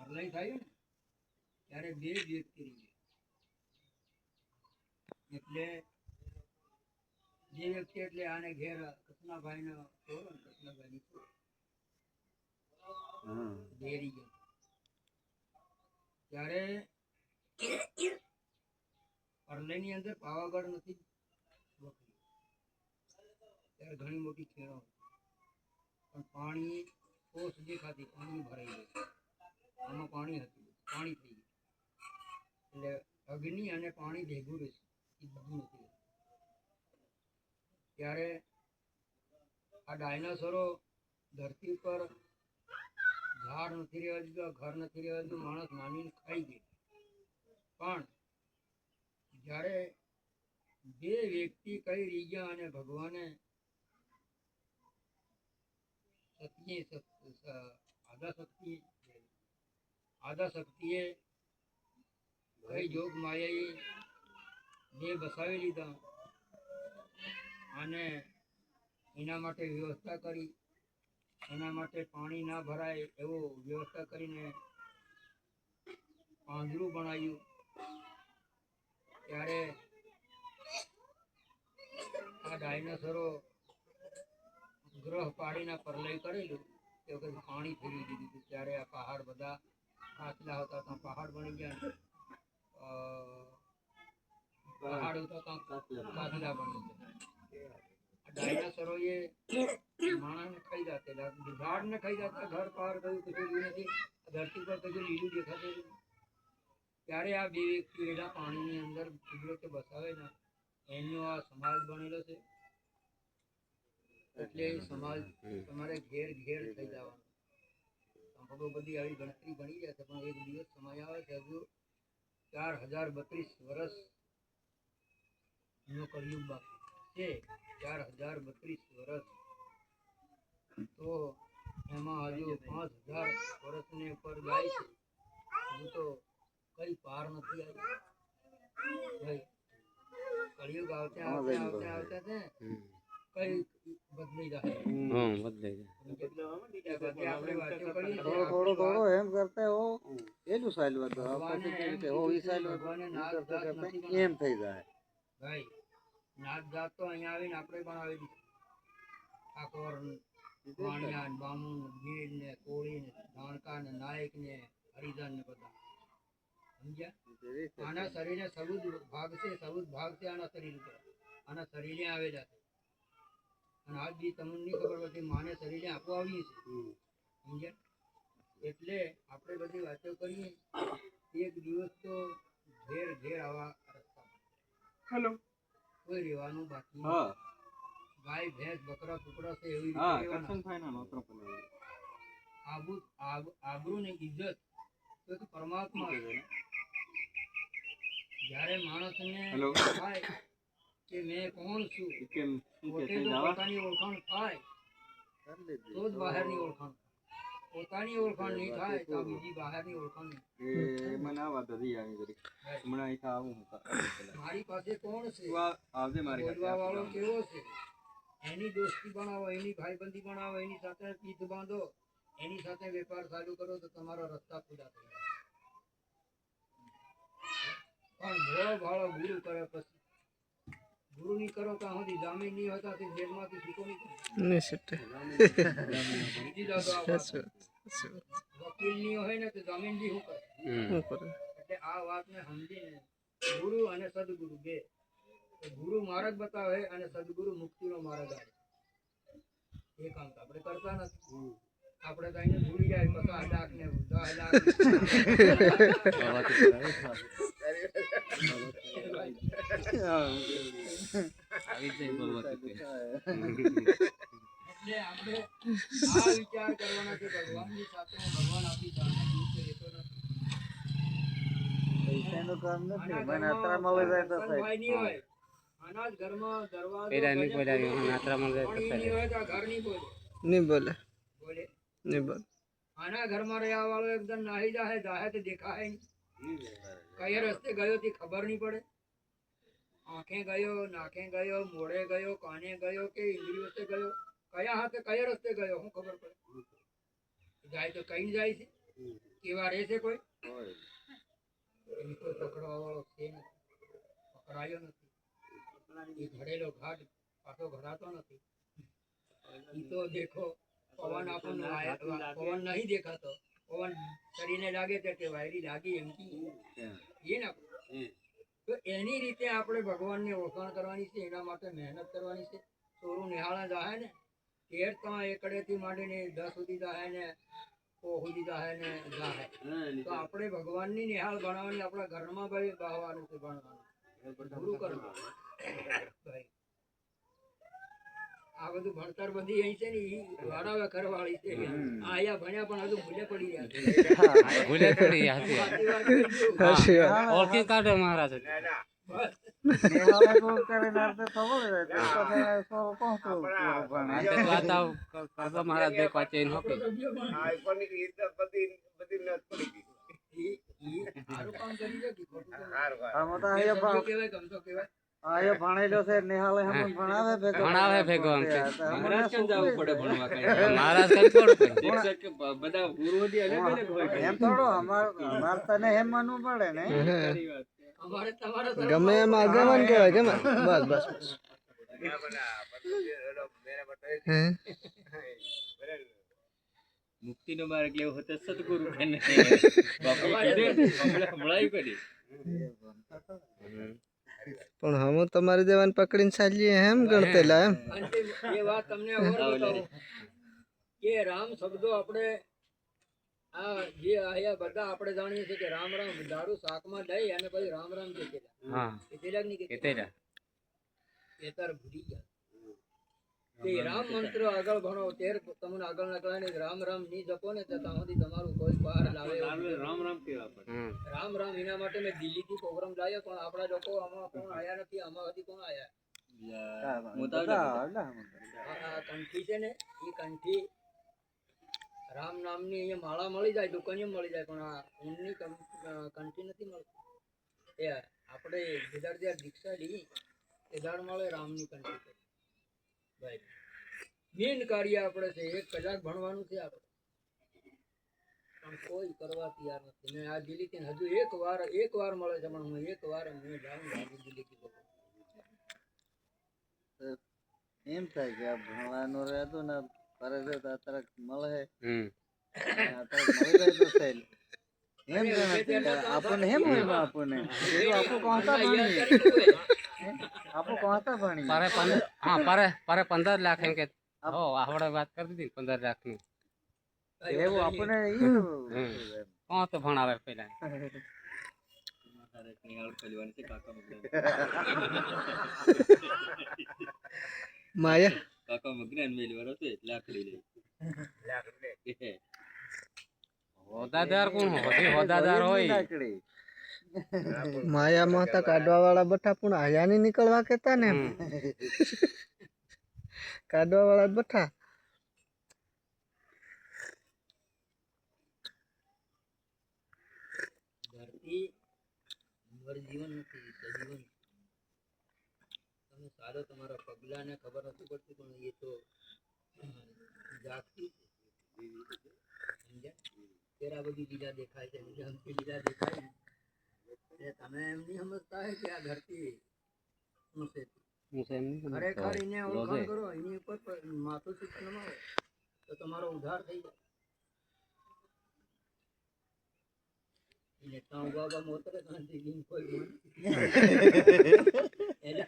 પરલય થાય ને ત્યારે બે વ્યક્તિ રહી એટલે જે વ્યક્તિ એટલે આને ઘેર કૃષ્ણભાઈ નો છોરો ને કૃષ્ણભાઈ ની છોરો બેરી ગયા ત્યારે પરલય ની અંદર પાવાગઢ નથી ત્યારે ઘણી મોટી ખેડો પણ પાણી ઓસ દેખાતી પાણી ભરાઈ ગયું આમાં પાણી હતું પાણી થઈ ગયું એટલે અગ્નિ અને પાણી ભેગું રહેશે એ બધું નથી ત્યારે આ ડાયનાસોરો ધરતી પર ઝાડ નથી રહેવા દીધું ઘર નથી રહેવા દીધું માણસ માનીને ખાઈ ગઈ પણ જ્યારે બે વ્યક્તિ કઈ રીજા અને ભગવાને આદા શક્તિએ કઈ જોગ માયાઈ બે બસાવી લીધા અને એના માટે વ્યવસ્થા કરી એના માટે પાણી ના ભરાય એવો વ્યવસ્થા કરીને પાંજરું બનાવ્યું ત્યારે આ ડાયનાસોરો ગ્રહ પાડીના પરલય કરેલું તે વખત પાણી ફેરવી દીધું હતું ત્યારે આ પહાડ બધા કાચલા હતા ત્યાં પહાડ બની ગયા પહાડ હતા ત્યાં કાચલા બની ગયા ડાયનાસોરોએ માણસને ખાઈ જતા ઝાડને ખાઈ જતા ઘર પાર કયું કશું નથી ધરતી પર કશું લીલું દેખાતું ત્યારે આ બે વ્યક્તિ એના પાણીની અંદર કુદરતે બસાવે ને એનો આ સમાજ બનેલો છે એટલે એ સમાજ તમારે ઘેર ઘેર થઈ જવાનો ભગો બધી આવી ગણતરી ગણી રહ્યા છે પણ એક દિવસ સમય આવે છે હજુ 4032 વર્ષ નો કલયુગ બાકી છે 4032 વર્ષ તો એમાં હજુ 5000 વર્ષની ઉપર જાય છે હજુ તો કઈ પાર નથી આવી કલયુગ આવતે આવતે આવતે આવતે છે કઈ બદલી જાય થોડો એમ કરતા હો એનું સાયલું હતું એમ થઈ જાય ભાઈ નાત જાત તો અહીંયા આવીને આપણે પણ આવી દીધી ઠાકોર વાણિયા બામુન ગીર ને કોળી ને ધાણકા ને નાયક ને હરિજન ને બધા સમજ્યા આના શરીરને સબૂત ભાગ છે આના શરીર ઉપર આના શરીરને આવેલા છે અને આજ બી તમને નહીં ખબર પડતી માને શરીરને આપો આવી છે સમજ્યા એટલે આપણે બધી વાતો કરીએ એક દિવસ તો ઘેર ઘેર આવા રસ્તા હેલો કોઈ રહેવાનું બાકી ગાય ભેંસ બકરા કુકડા છે એવી આબરૂ ને ઇજ્જત તો પરમાત્મા જ્યારે માણસને થાય કે મેં કોણ છું પોતે જો પોતાની ઓળખાણ થાય તો જ બહારની ઓળખાણ પોતાની ઓળખાણ નહીં થાય તો બીજી બહારની ઓળખાણ મારી પાસે કોણ છે બોલવા વાળો કેવો છે એની દોસ્તી બનાવો એની ભાઈબંધી બનાવો એની સાથે પીઠ બાંધો એની સાથે વેપાર ચાલુ કરો તો તમારા રસ્તા ખુલ્લા થઈ જાય પણ ભોળો ભાળો ગુરુ કરે પછી ગુરુ નહીં કરો તો સુધી જામીન નહીં હોતા તે જેલમાંથી છૂટો નહીં વકીલ નહીં હોય ને તો જામીન બી શું કરે એટલે આ વાતને સમજીને ગુરુ અને સદગુરુ બે ગુરુ માર્ગ બતાવે અને સદગુરુ મુક્તિનો માર્ગ આવે એ કામ તો આપણે કરતા નથી આપણે તો અહીંયા ભૂલી જાય 50 લાખ ને 10 લાખ એટલે આપણે આ વિચાર કરવાના કે ભગવાનની સાથે ભગવાન આપણી સાથે દૂર રહેતો નથી પૈસાનું કામ નથી મને આત્રા મળી જાય તો ભાઈ નહીં હોય આના જ ઘરમાં દરવાજો પેલા નહીં બોલાવી આત્રા મળી જાય તો નહીં હોય તો ઘર નહીં બોલે નહીં બોલે બોલે નહીં બોલે આના ઘરમાં રહ્યા વાળો એકદમ નાહી જાય તો દેખાય નહીં કયા રસ્તે ગયો તે ખબર નહીં પડે આંખે ગયો નાકે ગયો મોઢે ગયો કાને ગયો કે ઇન્દ્રિયો ગયો કયા હાથે કયા રસ્તે ગયો શું ખબર પડે જાય તો કઈ જાય છે કેવા રહેશે કોઈ હોય. એમ કોઈ પકડવા વાળો છે નથી, પકડાયો નથી. એ ઘડેલો ઘાટ પાછો ઘડાતો નથી. ઈ તો દેખો પવન આપણને પવન નહીં દેખાતો, પવન શરીરને લાગે છે કે વાયરી લાગી એમ એ ને તો એની રીતે આપણે ભગવાનની ઓળખાણ કરવાની છે. એના માટે મહેનત કરવાની છે. ચોરું નિહાળા જાય ને 13 એકડેથી માંડીને 10 સુધી જાય ને સુધી જાય ને જાય. તો આપણે ભગવાનની નિહાળ ભણવાની, આપણા ઘરમાં ભાઈ બહાવાનું છે, ભણવાનું ગુરુ કરવાનું ભાઈ. આ બધું ભણતર બધી અહીં છે ને ઈ વાડાવે કરવાળી છે. આયા ભણ્યા પણ હજુ ભૂલે પડી રહ્યા છે. ભૂલે પડી ગયા છે. સાચી વાત છે. ઓળખી કાઢો મહારાજ. બસ. નિહાળે કોઈ કરીને આપણે ખબર હોય તો પછી સોરો કોણ સોરો પણ આ તો વાતા કરતો મહારાજ બે પાચે ન હોકે. ઈ સારું કામ કરી છે કે ખોટું કામ? આમાં તો એ અહીંયા સમજો કહેવાય, ગમતો કહેવાય. આયો ભણેલો છે નિહાળે હમ ભણાવે ભેગો ભણાવે ભેગો આમ કે. મહારાજ કેમ જવું પડે ભણવા મહારાજ કઈ પડે એમ થોડો અમાર તને એમ માનવું પડે ને અમારે તમારે ગમે એમ આગેવાન કહેવાય કે બસ બસ મુક્તિ નો માર્ગ લેવો હતો સદગુરુ કને બાપુ મળાયું કરી પણ હમ તમારી દેવાન પકડીને ચાલીએ એમ ગણતેલા એમ અંતિમ એ વાત તમને ઓર બતાવું કે રામ શબ્દો આપણે આ જે આયા બધા આપણે જાણીએ છીએ કે રામ રામ દારૂ શાકમાં દઈ અને પછી રામ રામ કે કહેતા. હા એ તેલાક ની કે કેતેરા એ તાર ભૂલી ગયા. તે રામ મંત્ર આગળ ભણો ત્યારે તમને આગળ નકળાય ને રામ રામ ની જપો ને ત્યાં સુધી તમારું કોઈ બહાર લાવે એવું નથી. રામ રામ કેવા પડે રામ રામ એના માટે મેં દિલ્હીથી પ્રોગ્રામ લાવ્યો પણ આપણા લોકો આમાં કોણ આયા નથી. આમાં હજી કોણ આયા? આ કંઠી છે ને એ કંઠી રામ નામની અહીંયા માળા મળી જાય, દુકાને મળી જાય, પણ આ ઊનની કંઠી નથી મળતી. એ આપણે જેદાર દીક્ષા લીધી એદાર મળે રામની કંઠી કરી. ભાઈ મેન કાર્ય આપણે છે 1 કલાક ભણવાનું છે આપણે, પણ કોઈ કરવા તૈયાર નથી. મેં આ દિલ્હીથી હજુ એક વાર મળે છે પણ હું એક વાર મેં જાઉં દિલ્હીથી. એમ થાય કે આ ભણવાનું રહેતું ને કરે છે તો તરત મળે મળી જાય તો થાય એમ આપણને એમ હોય આપણને આપણું કોણતા ભણીએ આપણું કોણતા ભણીએ પારે 15 લાખ એમ કે હો આવડે વાત કરી દીધી 15 લાખ ની એવું આપણને કોણ તો ભણાવે પેલા માયા કાકા મગનાન મેલવાનો તો લાકડી લઈ હોદાદાર કોણ હોય? હોદાદાર હોય માયા માતા કાઢવા વાળા બઠા પણ આયા ની નીકળવા કેતા ને કાઢવા વાળા બઠા ધરતી મર જીવન નથી, સજીવન. તમે સારો તમારા પગલાને ખબર નથી પડતી પણ એ તો જાગતી છે. સમજ્યા? તેરા બધી લીલા દેખાય છે, લીલા દેખાય ને એટલે તમે એમ નહીં સમજતા હોય કે આ ધરતી ઊંચે છે. ખરેખર એને ઓળખાણ કરો, એની ઉપર માથું ચૂક નમાવો તો તમારો ઉદ્ધાર થઈ જાય. એને ત્યાં બાબા મોતરે શાંતિ કોઈ એટલે